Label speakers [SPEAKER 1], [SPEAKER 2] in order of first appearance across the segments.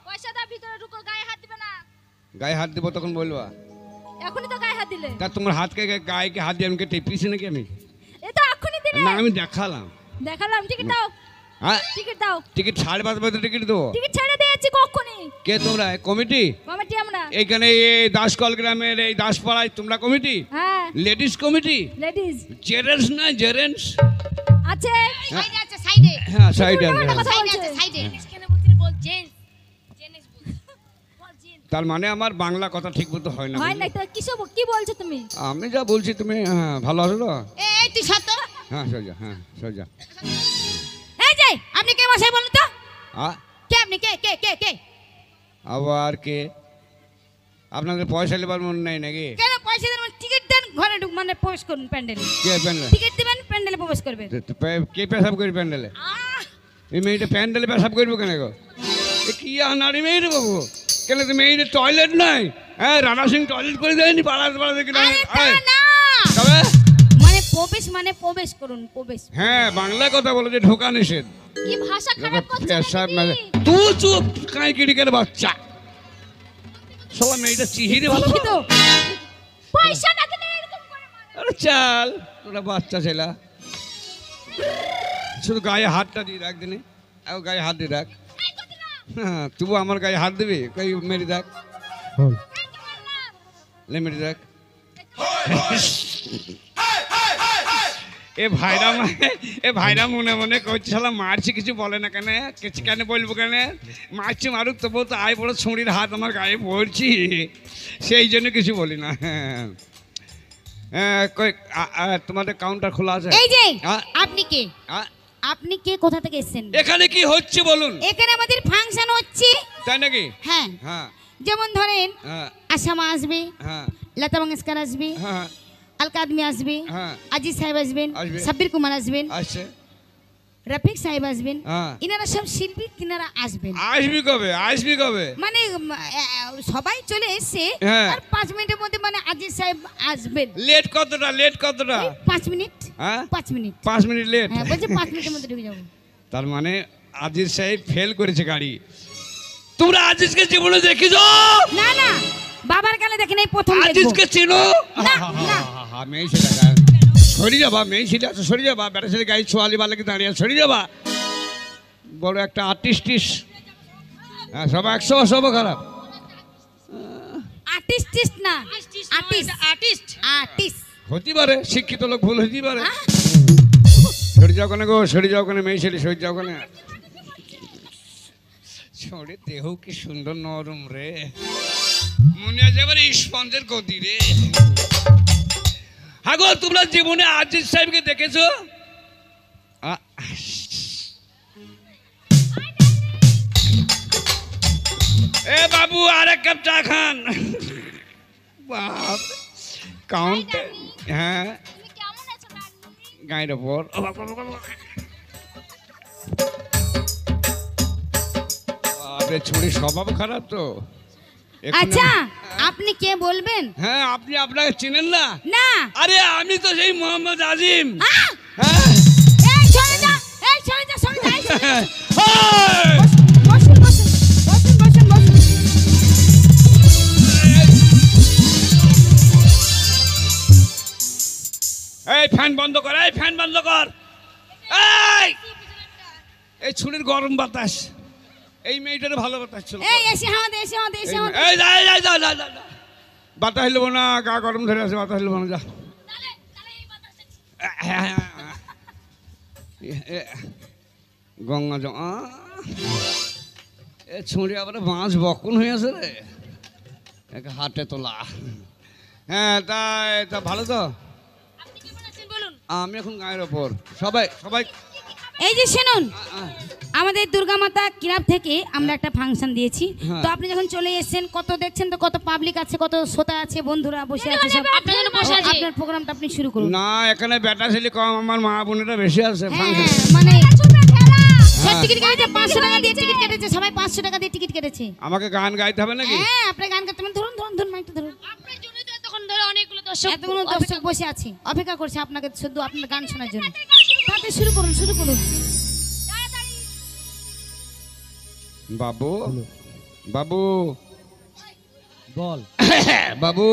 [SPEAKER 1] পয়সা দাও, ভিতরে ঢুকো, গায়ে হাত দিবে না।
[SPEAKER 2] গায়ে হাত দিব তখন বলবা?
[SPEAKER 1] এখনই তো গায়ে হাত দিলে।
[SPEAKER 2] তা তোমার হাতকে গায়ে হাত দিয়ে আমাকে টেপিছি নাকি আমি?
[SPEAKER 1] এ তো এখনই দিলে।
[SPEAKER 2] না আমি দেখালাম।
[SPEAKER 1] দেখালাম, টিকিট দাও। টিকিট দাও।
[SPEAKER 2] টিকিট 5:30 বাজে টিকিট দেবো।
[SPEAKER 1] টিকিট ছেড়ে দিয়েছি কখনই।
[SPEAKER 2] কে তোমরা? কমিটি?
[SPEAKER 1] কমিটি আমরা।
[SPEAKER 2] এইখানে এই দাসকল গ্রামের এই দাসপাড়ায় তোমরা কমিটি?
[SPEAKER 1] হ্যাঁ।
[SPEAKER 2] Ladies committee?
[SPEAKER 1] লেডিস।
[SPEAKER 2] জেন্টস না জেন্টস?
[SPEAKER 1] আছে।
[SPEAKER 3] সাইডে আছে, সাইডে।
[SPEAKER 2] হ্যাঁ সাইডে আছে।
[SPEAKER 3] সাইডে আছে, সাইডে। জেন্টস কেন বলছিস? বল জেন্টস। জেন্টস বল। বল জেন্টস।
[SPEAKER 2] তার মানে আমার বাংলা কথা ঠিক মতো হয় না।
[SPEAKER 1] হয় না তো কি বলছো তুমি?
[SPEAKER 2] আমি যা বলছি তুমি ভালো আছো তো?
[SPEAKER 3] এই তুই সত্য?
[SPEAKER 2] হ্যাঁ সোজা, হ্যাঁ সোজা।
[SPEAKER 3] এই যে আপনি কে মশাই বলুন তো?
[SPEAKER 2] হ্যাঁ
[SPEAKER 3] কে আপনি? কে কে কে কে?
[SPEAKER 2] আবার কে? আপনাদের পয়সা লেবার মনে নাই নাকি?
[SPEAKER 3] কেন পয়সা দেন? টিকিট দেন, ঘরে ঢুক, মানে প্রবেশ করুন প্যান্ডেলে।
[SPEAKER 2] কে প্যান্ডেল?
[SPEAKER 3] টিকিট দিবেন, প্যান্ডেলে প্রবেশ করবেন।
[SPEAKER 2] কে পেশাব করি প্যান্ডেলে? এই মেয়েটা প্যান্ডেলে পেশাব করবো কেন গো? এ কি আনারি মেয়ে রে বাবু? কেন তুমি এই টয়লেট নাই? হ্যাঁ রানা সিং টয়লেট করে দেয়নি পাড়াতে পাড়াতে কিনা?
[SPEAKER 3] না
[SPEAKER 2] তবে
[SPEAKER 3] মানে প্রবেশ করুন, প্রবেশ।
[SPEAKER 2] হ্যাঁ বাংলায় কথা বলো যে ঢোকা নিষেধ।
[SPEAKER 1] কি ভাষা খারাপ করছো
[SPEAKER 2] পেশাব
[SPEAKER 1] নাকি?
[SPEAKER 2] তুই চুপ কাই কিড়িকের বাচ্চা। সবাই মেয়েটা চিহিরে ভালো
[SPEAKER 1] তো পয়সা না দিলে এরকম করে মারে।
[SPEAKER 2] আরে চাল তোরা বাচ্চা ছেলা শুধু গায়ে হাতটা দিয়ে রাখ দিনে গায়ে হাত দিয়ে রাখ। হ্যাঁ তুই আমার গায়ে হাত দিবি কই মেরে দেখ মেরে দেখ। এ ভাইরা মনে মনে করছে শালা মারছি কিছু বলে না কেন? কেন বলবো কেন? মারছি মারুক তবু তো আয় বড় ছুরির হাত আমার গায়ে পড়ছি সেই জন্য কিছু বলি না। হ্যাঁ তোমাদের কাউন্টার খোলা আছে?
[SPEAKER 3] এই যে আপনি কে? আপনি কে, কোথা থেকে এসেছেন?
[SPEAKER 2] এখানে কি হচ্ছে বলুন?
[SPEAKER 3] এখানে আমাদের ফাংশন হচ্ছে।
[SPEAKER 2] তাই নাকি?
[SPEAKER 3] হ্যাঁ
[SPEAKER 2] হ্যাঁ
[SPEAKER 3] যেমন ধরেন
[SPEAKER 2] হ্যাঁ
[SPEAKER 3] আসামা আসবে,
[SPEAKER 2] হ্যাঁ
[SPEAKER 3] লতা মঙ্গেশকর আসবে,
[SPEAKER 2] হ্যাঁ
[SPEAKER 3] আলকা আদমি আসবে,
[SPEAKER 2] হ্যাঁ
[SPEAKER 3] আজিজ সাহেব আসবেন,
[SPEAKER 2] আসবে।
[SPEAKER 3] সাব্বির কুমার আসবেন,
[SPEAKER 2] আসছে।
[SPEAKER 3] রফিক সাহেব আসবেন।
[SPEAKER 2] হ্যাঁ
[SPEAKER 3] ইনারা সব শিল্পী, কিনারা আসবেন।
[SPEAKER 2] আসবি কবে?
[SPEAKER 3] মানে সবাই চলে এসছে,
[SPEAKER 2] হ্যাঁ।
[SPEAKER 3] আর 5 মিনিটের মধ্যে মানে আজিজ সাহেব আসবেন।
[SPEAKER 2] লেট কতটা?
[SPEAKER 3] 5 মিনিট।
[SPEAKER 2] হ্যাঁ
[SPEAKER 3] 5 মিনিট।
[SPEAKER 2] 5 minute late?
[SPEAKER 3] হ্যাঁ বলছে 5 মিনিটের মধ্যে ঢুকে যাবো।
[SPEAKER 2] তার মানে আজিজ সাহেব ফেল করেছে গাড়ি। তোমরা আজিজকে জীবনে দেখিছো?
[SPEAKER 3] না না, বাবার কালে দেখেন, এই প্রথম দেখবো।
[SPEAKER 2] আজিজকে চিনো?
[SPEAKER 3] না, না।
[SPEAKER 2] মেয়ে ছেলে সরি যাবা, মেয়ে ছেলে আছে সরি যাবা, বেটা ছেলে গাড়ি ছোয়ালি বালাকে দাঁড়িয়ে সরি যাবা। বড় একটা আর্টিস্টিস। হ্যাঁ সব 100 সব খারাপ।
[SPEAKER 3] আর্টিস্ট না, আর্টিস্ট
[SPEAKER 2] হতে পারে, শিক্ষিত লোক ভুল হতে পারে। সরি যাও কেন গো? সরি যাও কেন? মেয়ে ছেলে সরি যাও কেন? ছড়ে দেহ কি সুন্দর নরম রে, মনে আছে এবার স্পঞ্জের গতি রে। হ্যাঁ গো তোমরা জীবনে আজিজ সাহেবকে দেখেছো? এ বাবু আর এক কাপ চা খান। বাপ কাউন্টার। হ্যাঁ
[SPEAKER 1] তুমি কেমন আছো ডার্লিং?
[SPEAKER 2] গায়ের ওপর ছুরি স্বভাব খারাপ তো।
[SPEAKER 3] আচ্ছা আপনি কে বলবেন?
[SPEAKER 2] হ্যাঁ আপনি আপনাকে চিনেন না?
[SPEAKER 3] না।
[SPEAKER 2] আরে আমি তো সেই মোহাম্মদ আজিম।
[SPEAKER 3] হ্যাঁ
[SPEAKER 2] হ্যাঁ
[SPEAKER 3] এই সরে যা, এই সরে যা, সরে যা, এই সরে যা।
[SPEAKER 2] এই!
[SPEAKER 3] বসুন বসুন বসুন বসুন বসুন।
[SPEAKER 2] এই ফ্যান বন্ধ কর, এই ফ্যান বন্ধ কর। এই ছুরির গরম বাতাস, এই মেয়েটার ভালো বাতাস ছিল।
[SPEAKER 3] এই এসে আমাদের, এসে আমাদের, এসে আমাদের।
[SPEAKER 2] এই যা বাতাস হিলবো না, গা গরম ধরে আছে, বাতাস হিলবো না, যা। গঙ্গা জমা এ ছুঁড়ি আবার বাঁশ বকুন হয়ে আছে রে, হাটে তোলা। হ্যাঁ তা ভালো তো?
[SPEAKER 3] আপনি কেমন আছেন বলুন?
[SPEAKER 2] আমি এখন গায়ের ওপর। সবাই সবাই
[SPEAKER 3] এই যে শুনুন, আমাদের দুর্গা মাতা ক্লাব থেকে আমরা একটা ফাংশন দিয়েছি। তো আপনি যখন চলে এসেছেন, কত দেখছেন তো, কত পাবলিক আছে, কত শ্রোতা আছে, বন্ধুরা বসে আছে, সব আপনার জন্য বসে আছে। আপনার প্রোগ্রামটা আপনি শুরু করুন।
[SPEAKER 2] না এখানে বেটা ছেলে কম, আমার মা বোনেরা বেশি আছে।
[SPEAKER 3] হ্যাঁ মানে সব টিকিট কেটেছে, 500 টাকা দিয়ে টিকিট কেটেছে, সবাই 500 টাকা দিয়ে টিকিট কেটেছে।
[SPEAKER 2] আমাকে গান গাইতে হবে নাকি?
[SPEAKER 3] হ্যাঁ আপনি গান করতে হবে। ধরুন ধরুন ধরুন, মাইকটা ধরুন।
[SPEAKER 1] আপনার জন্যই তো এতক্ষণ ধরে অনেকগুলো দর্শক
[SPEAKER 3] এতগুলো দর্শক বসে আছে, অপেক্ষা করছে আপনাকে শুধু আপনার গান শোনার জন্য। তাতে শুরু করুন, শুরু করুন।
[SPEAKER 2] বাবু বাবু
[SPEAKER 4] বল
[SPEAKER 2] বাবু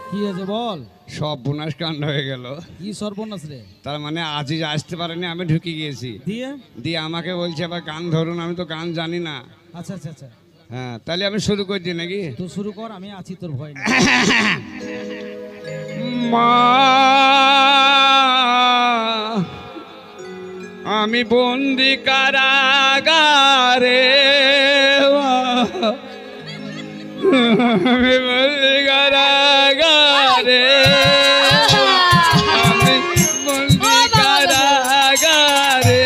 [SPEAKER 4] কি হয়েছে বল।
[SPEAKER 2] সব বোনাস কাণ্ড হয়ে গেল।
[SPEAKER 4] কি সর্বনাশ রে?
[SPEAKER 2] তার মানে আজই আসতে পারেনি, আমি ঢুকে গিয়েছি।
[SPEAKER 4] দিয়ে
[SPEAKER 2] দিয়ে আমাকে বলছে আবার গান ধরুন, আমি তো গান জানি না।
[SPEAKER 4] আচ্ছা আচ্ছা আচ্ছা,
[SPEAKER 2] হ্যাঁ তাহলে আমি শুরু করে দিই নাকি?
[SPEAKER 4] তো শুরু কর, আমি আছি, তোর ভয় নেই।
[SPEAKER 2] মা আমি বন্দি কারাগারে, আমি বন্দি কারাগারে, আমি বন্দি কারাগারে।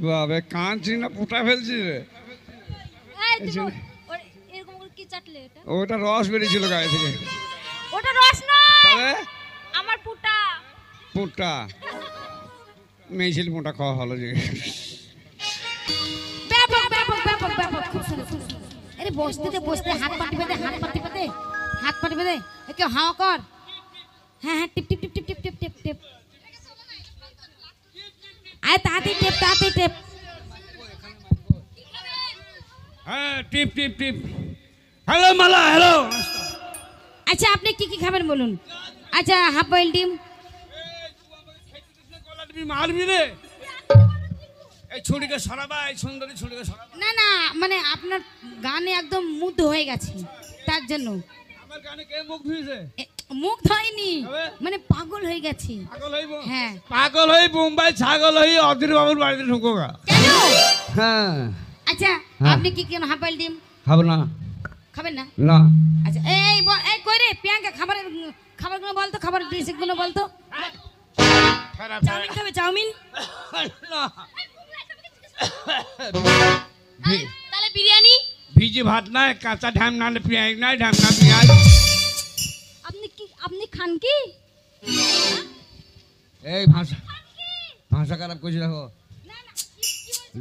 [SPEAKER 2] বাবে কাঁদছি না ফুটা ফেলছি রে?
[SPEAKER 1] এই তুমি এরকম করে কি চাটলে এটা?
[SPEAKER 2] ওটা রস বেরিয়েছিল গায়ে থেকে।
[SPEAKER 1] ওটা রস না,
[SPEAKER 2] তবে
[SPEAKER 1] আমার পুটা।
[SPEAKER 2] ফুটা মেয়েছিল মোটা খাওয়া হলো যে।
[SPEAKER 3] ব্যাপক ব্যাপক ব্যাপক ব্যাপক, খুব সুন্দর খুব সুন্দর। আরে বসতে দে বসতে, হাত পাটি বেঁধে হাত পাটি বেঁধে হাত পাটি বেঁধে কেউ হাওয়া কর। হ্যাঁ হ্যাঁ, টিপ টিপ টিপ টিপ টিপ টিপ টিপ টিপ। আরে তাড়াতাড়ি টেপ তাড়াতাড়ি টেপ।
[SPEAKER 2] হ্যাঁ টিপ টিপ টিপ। হ্যালো মালা, হ্যালো।
[SPEAKER 3] আচ্ছা আপনি কি কি খাবেন বলুন? আচ্ছা হাফ বয়েল ডিম।
[SPEAKER 2] তুমি মারবি রে? এই ছুরিকে সরাবা, এই সুন্দরী ছুরিকে সরাবা।
[SPEAKER 3] না না, মানে আপনার গানে একদম মুগ্ধ হয়ে গেছে, তার জন্য।
[SPEAKER 2] আমার গানে কে মুখ ধুইছে?
[SPEAKER 3] মুগ্ধ হয়নি,
[SPEAKER 2] তবে?
[SPEAKER 3] মানে পাগল হয়ে গেছে।
[SPEAKER 2] পাগল হইব?
[SPEAKER 3] হ্যাঁ।
[SPEAKER 2] পাগল হই বোম্বাই ছাগল হই অধীর বাবুর বাড়িতে ঢুকো গা।
[SPEAKER 3] কেন?
[SPEAKER 2] হ্যাঁ
[SPEAKER 3] আচ্ছা
[SPEAKER 2] হ্যাঁ।
[SPEAKER 3] আপনি কি কেন হাফ বয়েল ডিম
[SPEAKER 2] খাবো না।
[SPEAKER 3] খাবেন না?
[SPEAKER 2] না
[SPEAKER 3] আচ্ছা এই এই কই রে প্রিয়াঙ্কা, খাবারগুলো বলতো, খাবার রেসিপিগুলো বলতো। চাউমিন খাবে? চাউমিন?
[SPEAKER 2] না।
[SPEAKER 1] তাহলে বিরিয়ানি?
[SPEAKER 2] ভিজি ভাত নাই, কাঁচা ঢ্যাম নালে পেঁয়াজ নাই, ঢ্যাম না পেঁয়াজ।
[SPEAKER 1] আপনি খান কি?
[SPEAKER 2] এই ভাষা ভাষা খারাপ করছি দেখো,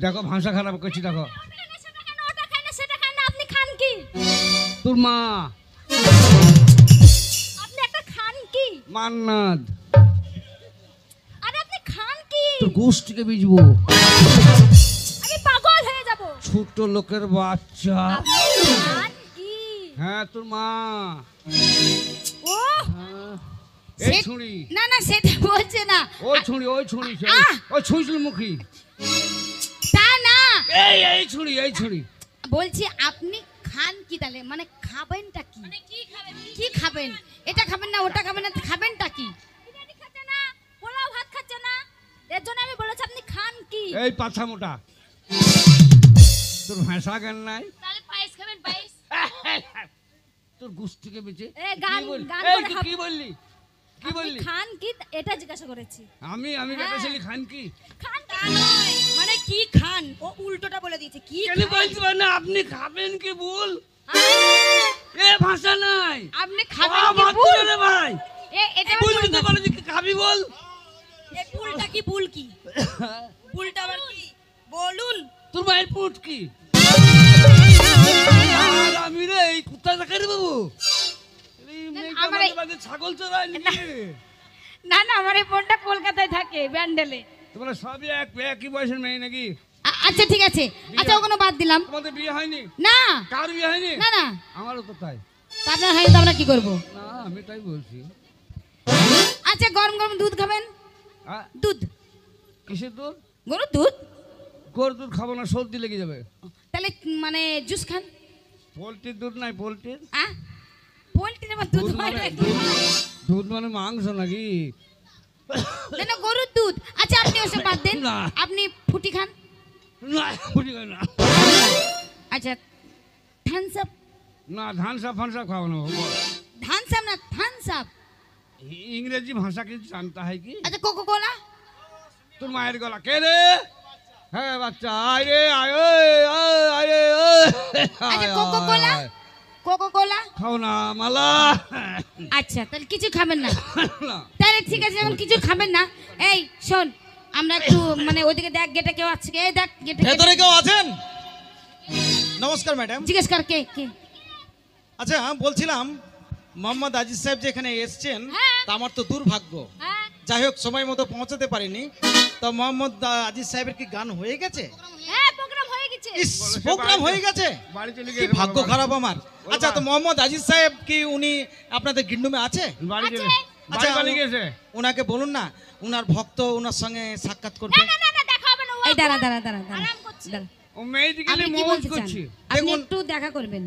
[SPEAKER 2] দেখো ভাষা খারাপ করছি দেখো।
[SPEAKER 1] ওটা খায় না সেটা খায় না, আপনি খান কি?
[SPEAKER 2] তোর মা
[SPEAKER 1] আপনি একটা খান কি?
[SPEAKER 2] মান্নাত,
[SPEAKER 1] আরে আপনি খান কি?
[SPEAKER 2] তোর গোষ্ঠীকে বিজবো।
[SPEAKER 1] আমি পাগল হয়ে যাব।
[SPEAKER 2] ছোট লোকের বাচ্চা।
[SPEAKER 1] আপনি খান কি?
[SPEAKER 2] হ্যাঁ তোর মা।
[SPEAKER 1] ও
[SPEAKER 2] হ্যাঁ। এই
[SPEAKER 3] সে-
[SPEAKER 2] ছুরি,
[SPEAKER 3] না না সেটা বলছে না,
[SPEAKER 2] ওই ছুরি, ওই ছুরি,
[SPEAKER 3] আহ!
[SPEAKER 2] ওই ছুঁচল মুখী।
[SPEAKER 3] তা না,
[SPEAKER 2] এই ছুরি, এই ছুরি।
[SPEAKER 3] বলছি আপনি খান কি তাহলে, মানে খাবেনটা কি?
[SPEAKER 1] মানে কি খাবেন?
[SPEAKER 3] কি খাবেন? এটা খাবেন না ওটা খাবেন না, খাবেনটা কি?
[SPEAKER 1] বিরিয়ানি খাচ্ছে না, পোলাও ভাত খাচ্ছে না, এর জন্য আমি বলেছি আপনি খান কি?
[SPEAKER 2] এই পাছা মোটা, তোর ভাষা জ্ঞান নাই।
[SPEAKER 1] তাহলে পায়েস খাবেন? পায়েস?
[SPEAKER 2] তোর গোষ্ঠীকে বেঁচে
[SPEAKER 1] এ, গান-
[SPEAKER 2] কি বললি?
[SPEAKER 1] গান
[SPEAKER 2] এই
[SPEAKER 1] করে
[SPEAKER 2] তুই
[SPEAKER 1] হাব-
[SPEAKER 2] কি বললি? কি
[SPEAKER 1] আপনি
[SPEAKER 2] বললি?
[SPEAKER 1] খান কি এটা জিজ্ঞাসা করেছি।
[SPEAKER 2] আমি বেটা ছেলে খান কি?
[SPEAKER 1] খান তা নয়, মানে কি খান? ও উল্টোটা বলে দিয়েছে, কি
[SPEAKER 2] কেন
[SPEAKER 1] খান?
[SPEAKER 2] বলতে পারে না আপনি খাবেন কি বল?
[SPEAKER 1] আহ!
[SPEAKER 2] এ ভাষা নাই।
[SPEAKER 3] আপনি খাবেন কি
[SPEAKER 2] ভাত
[SPEAKER 3] ভুল?
[SPEAKER 2] তুলে রে ভাই।
[SPEAKER 3] এটা
[SPEAKER 2] বল দিতে পারে যে কি খাবি বল।
[SPEAKER 1] এই ভুলটা কি? ভুল কি? ভুলটা আবার কি বলুন?
[SPEAKER 2] তোর মায়ের পুট কি? আর আমি রে এই কুত্তা দেখা রে বাবু। এই মেয়েটা
[SPEAKER 3] আমার এই-
[SPEAKER 2] মাঝে মাঝে ছাগল চড়ায় নাকি?
[SPEAKER 3] না না, আমার এই বোনটা কলকাতায় থাকে, ব্যান্ডেলে।
[SPEAKER 2] তোমরা সবই একই বয়সের মেয়ে নাকি?
[SPEAKER 3] আচ্ছা ঠিক আছে, আচ্ছা ওগুলো বাদ দিলাম।
[SPEAKER 2] তোমাদের বিয়ে হয়নি?
[SPEAKER 3] না
[SPEAKER 2] কার বিয়ে হয়নি?
[SPEAKER 3] না না,
[SPEAKER 2] আমারও তো তাই।
[SPEAKER 3] তা আপনার হয়নি তো আমরা কি করবো?
[SPEAKER 2] না আমি তাই বলছি।
[SPEAKER 3] আচ্ছা গরম গরম দুধ খাবেন?
[SPEAKER 2] আ,
[SPEAKER 3] দুধ,
[SPEAKER 2] কিসের দুধ?
[SPEAKER 3] গরুর দুধ।
[SPEAKER 2] গরুর দুধ খাবো না, সর্দি লেগে যাবে।
[SPEAKER 3] তাহলে মানে জুস খান।
[SPEAKER 2] পোলট্রির দুধ নাই, পোলট্রির
[SPEAKER 3] পোলট্রির আবার দুধ
[SPEAKER 2] দুধ
[SPEAKER 3] হয়
[SPEAKER 2] মানে
[SPEAKER 3] নাকি?
[SPEAKER 2] দুধ মানে মাংস নাকি?
[SPEAKER 3] না না, গরুর দুধ। আচ্ছা আপনি ওসব বাদ দেন,
[SPEAKER 2] না।
[SPEAKER 3] আপনি ফুটি খান।
[SPEAKER 2] না বুঝি না।
[SPEAKER 3] আচ্ছা থামস আপ।
[SPEAKER 2] না ধান সাপ ফান সাপ খাবো না।
[SPEAKER 3] থামস আপ না, থামস আপ।
[SPEAKER 2] ইংরেজি ভাষা কিছু জানতা হয় কি?
[SPEAKER 3] আচ্ছা কোকো কোলা।
[SPEAKER 2] তোর মায়ের গলা কে রে? হ্যাঁ বাচ্চা আয় রে, আয় ওই, আয় রে ওই।
[SPEAKER 3] আচ্ছা কোকো কোলা, কোকো কোলা।
[SPEAKER 2] খাও না মালা।
[SPEAKER 3] আচ্ছা তাহলে কিছু খাবেন না?
[SPEAKER 2] না।
[SPEAKER 3] তাহলে ঠিক আছে, যখন কিছু খাবেন না, এই শোন, আমরা একটু মানে ওইদিকে দেখ, গেটে কেউ আছে? এই দেখ গেটে
[SPEAKER 4] ভেতরে কেউ আছেন?
[SPEAKER 5] নমস্কার ম্যাডাম।
[SPEAKER 3] জিজ্ঞেস কর কে কে।
[SPEAKER 5] আচ্ছা বলছিলাম মোহাম্মদ আজিজ সাহেব যে এখানে এসছেন তা আমার তো দুর্ভাগ্য, যাই হোক সময় মতো পৌঁছাতে পারিনি। তো মোহাম্মদ আজিজ সাহেবের কি গান হয়ে গেছে?
[SPEAKER 3] প্রোগ্রাম হয়ে গেছে।
[SPEAKER 5] ইস, প্রোগ্রাম হয়ে গেছে,
[SPEAKER 2] বাড়ি চলে
[SPEAKER 5] কি
[SPEAKER 2] গেছে
[SPEAKER 5] ভাগ্য
[SPEAKER 2] বাবা।
[SPEAKER 5] খারাপ আমার। আচ্ছা তো মোহাম্মদ আজিজ সাহেব কি উনি আপনাদের গিন্ডুমে আছে?
[SPEAKER 2] বাড়ি চলে
[SPEAKER 5] আচ্ছা
[SPEAKER 2] বাড়ি গেছে।
[SPEAKER 5] ওনাকে বলুন না, উনার ভক্ত ওনার সঙ্গে সাক্ষাৎ করবে।
[SPEAKER 3] এই দাঁড়া দাঁড়া দাঁড়া দাঁড়া।
[SPEAKER 2] ও মেয়েদিকে
[SPEAKER 3] আপনি কি
[SPEAKER 2] মৌজ
[SPEAKER 3] বলতে চান?
[SPEAKER 2] করছি।
[SPEAKER 3] আপনি
[SPEAKER 5] দেখুন।
[SPEAKER 3] একটু দেখা করবেন,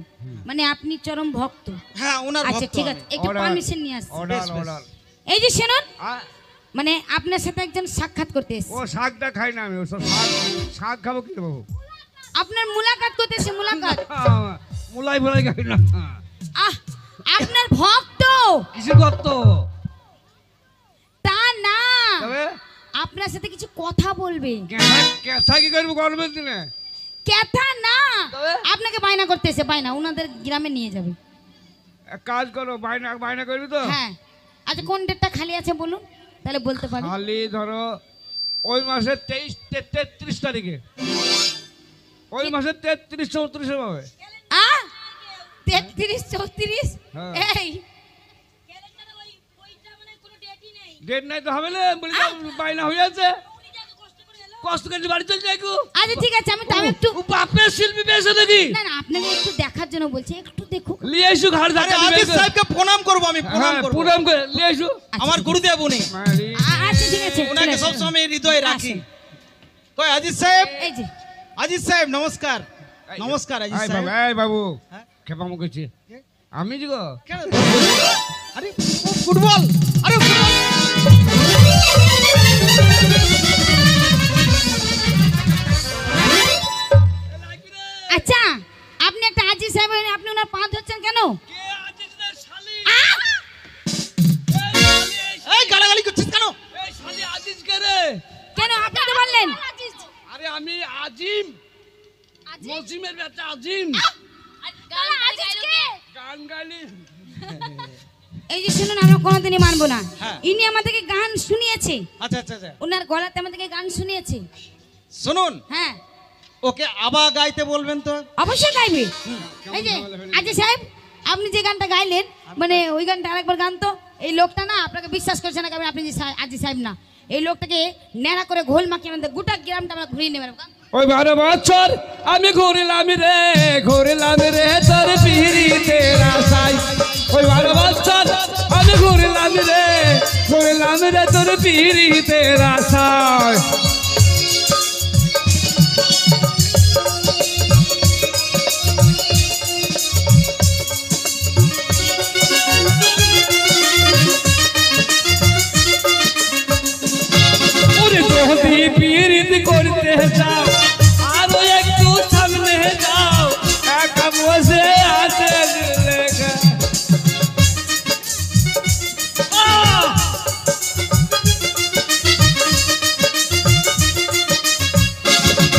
[SPEAKER 3] মানে আপনি চরম ভক্ত।
[SPEAKER 5] হ্যাঁ ওনার
[SPEAKER 3] আচ্ছা
[SPEAKER 5] ভক্ত
[SPEAKER 3] ঠিক
[SPEAKER 5] আমি।
[SPEAKER 3] আছে, একটু
[SPEAKER 2] Order.
[SPEAKER 3] পারমিশন নিয়ে আসছি।
[SPEAKER 2] অর্ডার
[SPEAKER 5] বেশ, বেশ।
[SPEAKER 2] অর্ডার।
[SPEAKER 3] এই যে শুনুন, মানে আপনার সাথে একজন সাক্ষাৎ করতে
[SPEAKER 2] ও
[SPEAKER 3] এসেছে।
[SPEAKER 2] শাকটা খাই না আমি, ও সব শাক খাবো কি বাবু?
[SPEAKER 3] আপনার মুলাকাত করতে এসেছে, মুলাকাত।
[SPEAKER 2] মুলাই ফুলাই খাই না।
[SPEAKER 3] আহ, আপনার ভক্ত
[SPEAKER 2] কিছু করতো
[SPEAKER 3] তা না,
[SPEAKER 2] তবে
[SPEAKER 3] আপনার সাথে কিছু কথা বলবে।
[SPEAKER 2] কেথা কি করবো গরমের দিনে?
[SPEAKER 3] কথা না,
[SPEAKER 2] তবে?
[SPEAKER 3] আপনাকে বায়না করতে এসে, বায়না ওনাদের গ্রামে নিয়ে যাবে।
[SPEAKER 2] এক কাজ করো, বায়না বায়না করবি তো?
[SPEAKER 3] হ্যাঁ। আচ্ছা কোন ডেটটা খালি আছে বলুন, তাহলে বলতে পারি।
[SPEAKER 2] খালি ধরো ওই মাসের 33 তারিখে, ওই মাসের 33-34 হবে।
[SPEAKER 3] 33 34।
[SPEAKER 2] হ্যাঁ।
[SPEAKER 3] এই
[SPEAKER 1] ক্যালেন্ডারে ওইটা মানে কোনো ডেটই নেই।
[SPEAKER 2] ডেট নাই তো হবে না, বলি তো বায়না হয়ে আছে।
[SPEAKER 1] উনি যে এত কষ্ট করে এলো।
[SPEAKER 2] কষ্ট করে বাড়ি চলে যাই গো।
[SPEAKER 3] আচ্ছা ঠিক আছে, আমি একটু,
[SPEAKER 2] ও বাপের শিল্পী পেয়েছে নাকি?
[SPEAKER 3] না না আপনাকে একটু দেখার জন্য বলছি, একটু দেখুক।
[SPEAKER 2] লিয়ে এসো ঘাড়
[SPEAKER 5] আরে
[SPEAKER 2] ধাক্কা
[SPEAKER 5] আজিজ
[SPEAKER 2] দিবে।
[SPEAKER 5] সাহেবকে প্রণাম করবো আমি, প্রণাম
[SPEAKER 2] হ্যাঁ,
[SPEAKER 5] করবো।
[SPEAKER 2] প্রণাম করে লিয়ে এসো।
[SPEAKER 5] আমার গুরুদেব উনি,
[SPEAKER 2] মারি।
[SPEAKER 3] আচ্ছা ঠিক আছে,
[SPEAKER 5] ওনাকে
[SPEAKER 3] চলে আসুন।
[SPEAKER 5] সবসময় হৃদয়ে রাখি।
[SPEAKER 3] আসুন।
[SPEAKER 5] কই আজিজ সাহেব,
[SPEAKER 3] এই যে
[SPEAKER 5] আজিজ সাহেব নমস্কার। নমস্কার আজিজ
[SPEAKER 2] এই
[SPEAKER 5] সাহেব।
[SPEAKER 2] বাবু, এই বাবু
[SPEAKER 5] হ্যাঁ?
[SPEAKER 2] খেপা মুখ করছি আমি যে গো।
[SPEAKER 5] কেন? আরে ফুটবল, আরে ফুটবল।
[SPEAKER 3] আচ্ছা আপনি একটা আজিজ সাহেব হয়ে আপনি ওনার পা ধরছেন কেন? আহ!
[SPEAKER 5] এই গালাগালি করছিস কেন?
[SPEAKER 2] এই শালি আজিজ কে রে?
[SPEAKER 3] কেন আপনি তো বললেন?
[SPEAKER 2] আরে আমি আজিম, মজিমের বেটা আজিম। গান গাইলি
[SPEAKER 3] এই যে শুনুন, আমরা কোনোদিনই মানবো না।
[SPEAKER 5] হ্যাঁ।
[SPEAKER 3] ইনি আমাদেরকে গান শুনিয়েছে,
[SPEAKER 5] আচ্ছা আচ্ছা আচ্ছা,
[SPEAKER 3] ওনার গলাতে আমাদেরকে গান শুনিয়েছে।
[SPEAKER 5] শুনুন
[SPEAKER 3] হ্যাঁ
[SPEAKER 5] ওকে আবার গাইতে বলবেন তো।
[SPEAKER 3] অবশ্যই গাইবে। এই যে আজিজ সাহেব, আপনি যে গানটা গাইলেন, মানে ওই গানটা আরেকবার গান তো। এই লোকটা না আপনাকে বিশ্বাস করছে না, কারণ আপনি যে আজিজ সাহেব না, এই লোকটাকে ন্যাড়া করে ঘোল মাখিয়ে আমাদের গোটা গ্রামটা আমরা ঘুরিয়ে নেবেন।
[SPEAKER 2] ওই 12 বছর আমি ঘুরিলাম রে তোর পিড়িতে রাসাই। ওই 12 বছর আমি ঘুরিলাম রে তোর পিড়িতে রাসাই। ওরে যদি পিড়িত করতে যাও আরো একটু সামনে যাও, একা বসে আছে লেখা।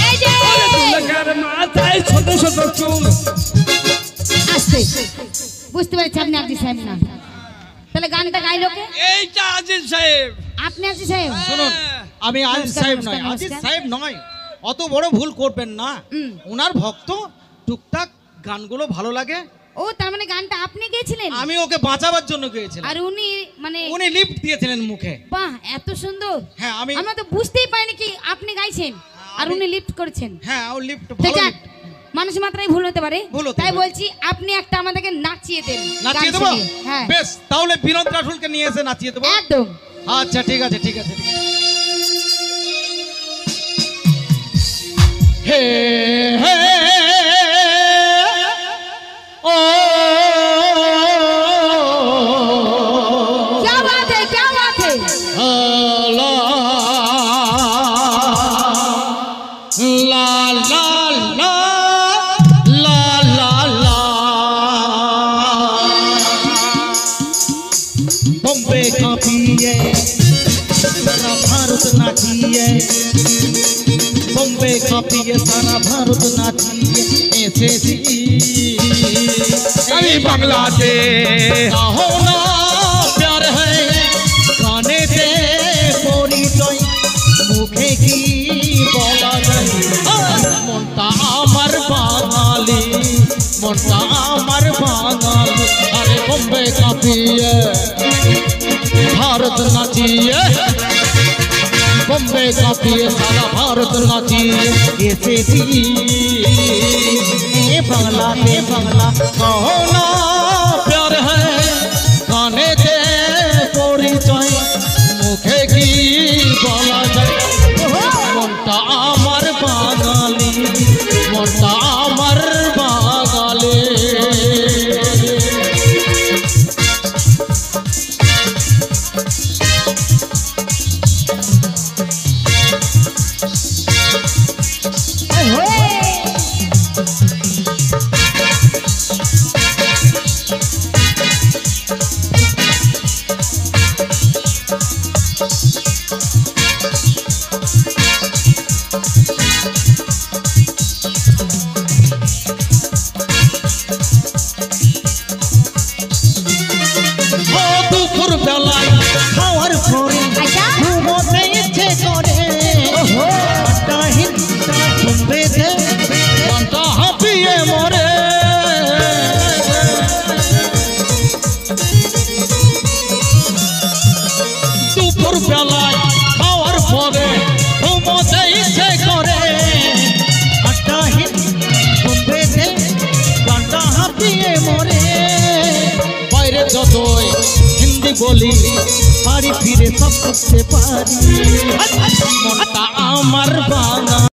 [SPEAKER 3] এই যে
[SPEAKER 2] লেখার মাথায় ছোট ছোট চুল।
[SPEAKER 3] আসতে বুঝতে পারছি আপনি আজিজ সাহেব না, তাহলে গানটা গাইলো কে?
[SPEAKER 2] এইটা আজিজ সাহেব।
[SPEAKER 3] আপনি আজিজ সাহেব?
[SPEAKER 5] শুনুন আমি আজিজ
[SPEAKER 3] নমস্কার,
[SPEAKER 5] সাহেব নয়,
[SPEAKER 3] নমস্কার,
[SPEAKER 5] আজিজ
[SPEAKER 3] নমস্কার।
[SPEAKER 5] সাহেব নয়, অত বড় ভুল করবেন না।
[SPEAKER 3] হুম।
[SPEAKER 5] ওনার ভক্ত, টুকটাক গানগুলো ভালো লাগে,
[SPEAKER 3] ও তার মানে গানটা আপনি গেয়েছিলেন?
[SPEAKER 5] আমি ওকে বাঁচাবার জন্য গেয়েছিলাম।
[SPEAKER 3] আর উনি মানে
[SPEAKER 5] উনি লিফট দিয়েছিলেন মুখে।
[SPEAKER 3] বাহ এত সুন্দর।
[SPEAKER 5] হ্যাঁ আমি,
[SPEAKER 3] আমরা তো বুঝতেই পারিনি কি আপনি গাইছেন আর উনি লিফট করেছেন।
[SPEAKER 5] হ্যাঁ ও লিফট
[SPEAKER 3] তো
[SPEAKER 5] ভালো
[SPEAKER 3] যাক,
[SPEAKER 5] lift।
[SPEAKER 3] মানুষ মাত্রাই ভুল হতে পারে,
[SPEAKER 5] ভুল হতে
[SPEAKER 3] তাই
[SPEAKER 5] পারে।
[SPEAKER 3] বলছি আপনি একটা আমাদেরকে নাচিয়ে দেন।
[SPEAKER 5] নাচিয়ে
[SPEAKER 3] গান
[SPEAKER 5] দেবো?
[SPEAKER 3] শুনিয়ে। হ্যাঁ
[SPEAKER 5] বেশ, তাহলে বিনোদ রাঠুলকে নিয়ে এসে নাচিয়ে দেবো।
[SPEAKER 3] একদম।
[SPEAKER 5] আচ্ছা ঠিক আছে ঠিক আছে ঠিক আছে। হে হে ও
[SPEAKER 3] क्या बात है, क्या बात है?
[SPEAKER 5] লা লা লা লা লা লা লা बॉम्बे कापिए सारा भारत नाचिए, बॉम्बे कापिए सारा भारत नाचिए, ऐसे
[SPEAKER 2] আমি বাংলাদেশ
[SPEAKER 5] हो ना प्यार है गाने पे मोरी जय मुखे की बोला যায় মনটা আমার বাদ কাঁপিয়ে সারা ভারত নাচিয়ে এসেছি এ বাংলাতে বাংলা কহনা প্যার হ্যায় গানেতে পরিচয় মুখে কি বলা যায় মনটা আমার বাঙালি মনটা আমার বাঙালি যতই হিন্দি বলি বাড়ি ফিরে সব করতে পারি মনটা আমার বাঙালি